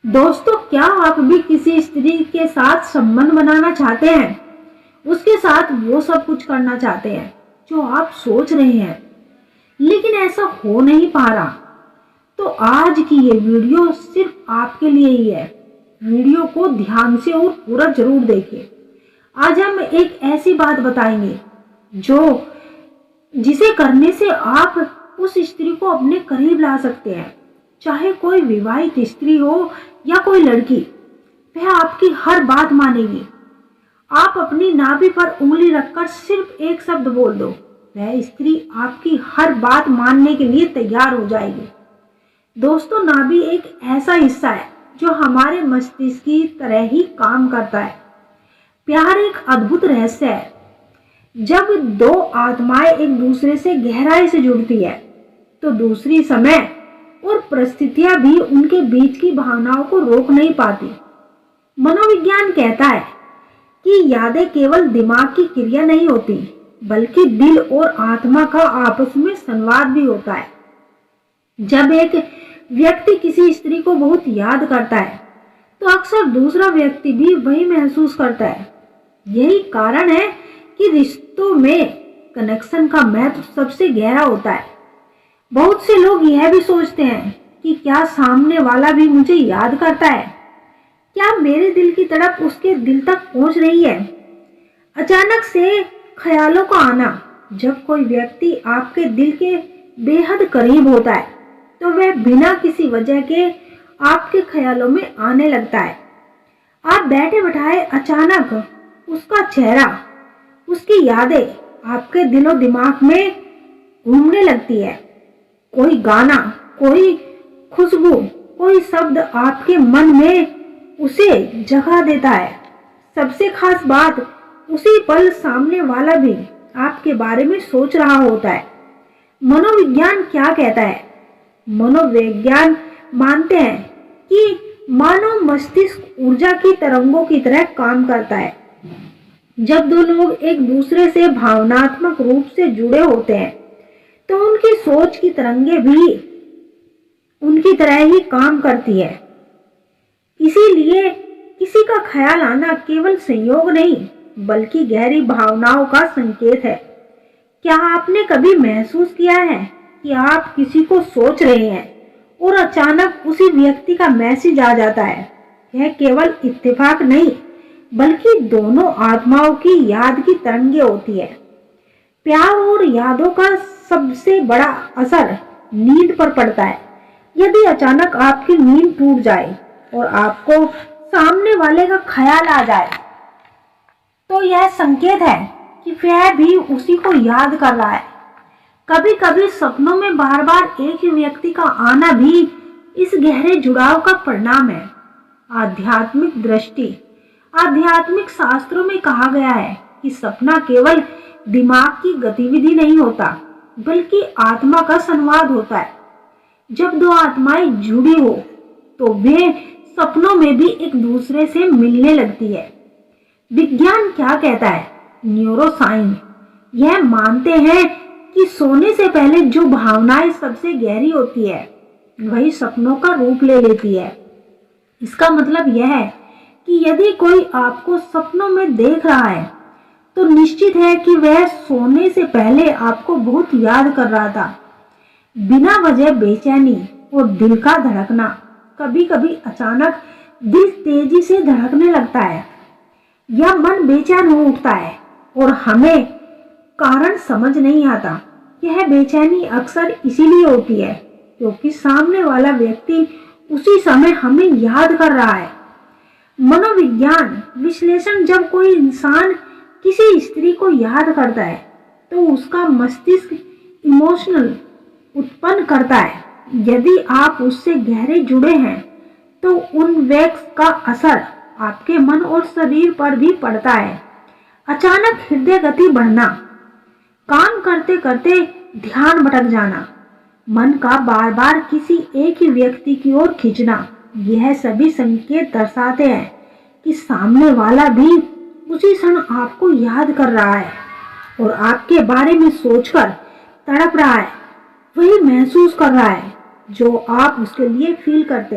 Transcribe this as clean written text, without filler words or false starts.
दोस्तों, क्या आप भी किसी स्त्री के साथ संबंध बनाना चाहते हैं? उसके साथ वो सब कुछ करना चाहते हैं जो आप सोच रहे हैं, लेकिन ऐसा हो नहीं पा रहा। तो आज की ये वीडियो सिर्फ आपके लिए ही है। वीडियो को ध्यान से और पूरा जरूर देखिए। आज हम एक ऐसी बात बताएंगे जो जिसे करने से आप उस स्त्री को अपने करीब ला सकते हैं। चाहे कोई विवाहित स्त्री हो या कोई लड़की, वह आपकी हर बात मानेगी। आप अपनी नाभि पर उंगली रखकर सिर्फ एक शब्द बोल दो, वह स्त्री आपकी हर बात मानने के लिए तैयार हो जाएगी। दोस्तों, नाभि एक ऐसा हिस्सा है जो हमारे मस्तिष्क की तरह ही काम करता है। प्यार एक अद्भुत रहस्य है। जब दो आत्माएं एक दूसरे से गहराई से जुड़ती है, तो दूसरी समय और परिस्थितियां भी उनके बीच की भावनाओं को रोक नहीं पाती। मनोविज्ञान कहता है कि यादें केवल दिमाग की क्रिया नहीं होती, बल्कि दिल और आत्मा का आपस में संवाद भी होता है। जब एक व्यक्ति किसी स्त्री को बहुत याद करता है, तो अक्सर दूसरा व्यक्ति भी वही महसूस करता है। यही कारण है कि रिश्तों में कनेक्शन का महत्व सबसे गहरा होता है। बहुत से लोग यह भी सोचते हैं कि क्या सामने वाला भी मुझे याद करता है, क्या मेरे दिल की तड़प उसके दिल तक पहुंच रही है। अचानक से ख्यालों का आना, जब कोई व्यक्ति आपके दिल के बेहद करीब होता है, तो वह बिना किसी वजह के आपके ख्यालों में आने लगता है। आप बैठे बैठाए अचानक उसका चेहरा, उसकी यादें आपके दिलो दिमाग में घूमने लगती है। कोई गाना, कोई खुशबू, कोई शब्द आपके मन में उसे जगा देता है। सबसे खास बात, उसी पल सामने वाला भी आपके बारे में सोच रहा होता है। मनोविज्ञान क्या कहता है? मनोविज्ञान मानते हैं कि मानव मस्तिष्क ऊर्जा की तरंगों की तरह काम करता है। जब दो लोग एक दूसरे से भावनात्मक रूप से जुड़े होते हैं, तो उनकी सोच की तरंगें भी उनकी तरह ही काम करती है। इसीलिए किसी का ख्याल आना केवल संयोग नहीं, बल्कि गहरी भावनाओं का संकेत है। क्या आपने कभी महसूस किया है कि आप किसी को सोच रहे हैं और अचानक उसी व्यक्ति का मैसेज आ जाता है? यह केवल इत्तेफाक नहीं, बल्कि दोनों आत्माओं की याद की तरंगें होती है। प्यार और यादों का सबसे बड़ा असर नींद पर पड़ता है। यदि अचानक आपकी नींद टूट जाए और आपको सामने वाले का ख्याल आ जाए, तो यह संकेत है कि वह भी उसी को याद कर रहा है। कभी कभी सपनों में बार बार एक ही व्यक्ति का आना भी इस गहरे जुड़ाव का परिणाम है। आध्यात्मिक दृष्टि, आध्यात्मिक शास्त्रों में कहा गया है कि सपना केवल दिमाग की गतिविधि नहीं होता, बल्कि आत्मा का संवाद होता है। जब दो आत्माएं जुड़ी हो, तो वे सपनों में भी एक दूसरे से मिलने लगती है। विज्ञान क्या कहता है? न्यूरोसाइंस यह मानते हैं कि सोने से पहले जो भावनाएं सबसे गहरी होती है, वही सपनों का रूप ले लेती है। इसका मतलब यह है कि यदि कोई आपको सपनों में देख रहा है, तो निश्चित है कि वह सोने से पहले आपको बहुत याद कर रहा था। बिना वजह बेचैनी और दिल का धड़कना, कभी कभी अचानक दिल तेजी से धड़कने लगता है या मन बेचैन हो उठता है और हमें कारण समझ नहीं आता। यह बेचैनी अक्सर इसीलिए होती है क्योंकि सामने वाला व्यक्ति उसी समय हमें याद कर रहा है। मनोविज्ञान विश्लेषण, जब कोई इंसान किसी स्त्री को याद करता है, तो उसका मस्तिष्क इमोशनल उत्पन्न करता है। यदि आप उससे गहरे जुड़े हैं, तो उन वैक्स का असर आपके मन और शरीर पर भी पड़ता है। अचानक हृदय गति बढ़ना, काम करते करते ध्यान भटक जाना, मन का बार बार किसी एक ही व्यक्ति की ओर खींचना, यह सभी संकेत दर्शाते हैं कि सामने वाला भी उसी क्षण आपको याद कर रहा है और आपके बारे में सोचकर तड़प रहा है। वही महसूस कर रहा है जो आप उसके लिए फील करते हैं।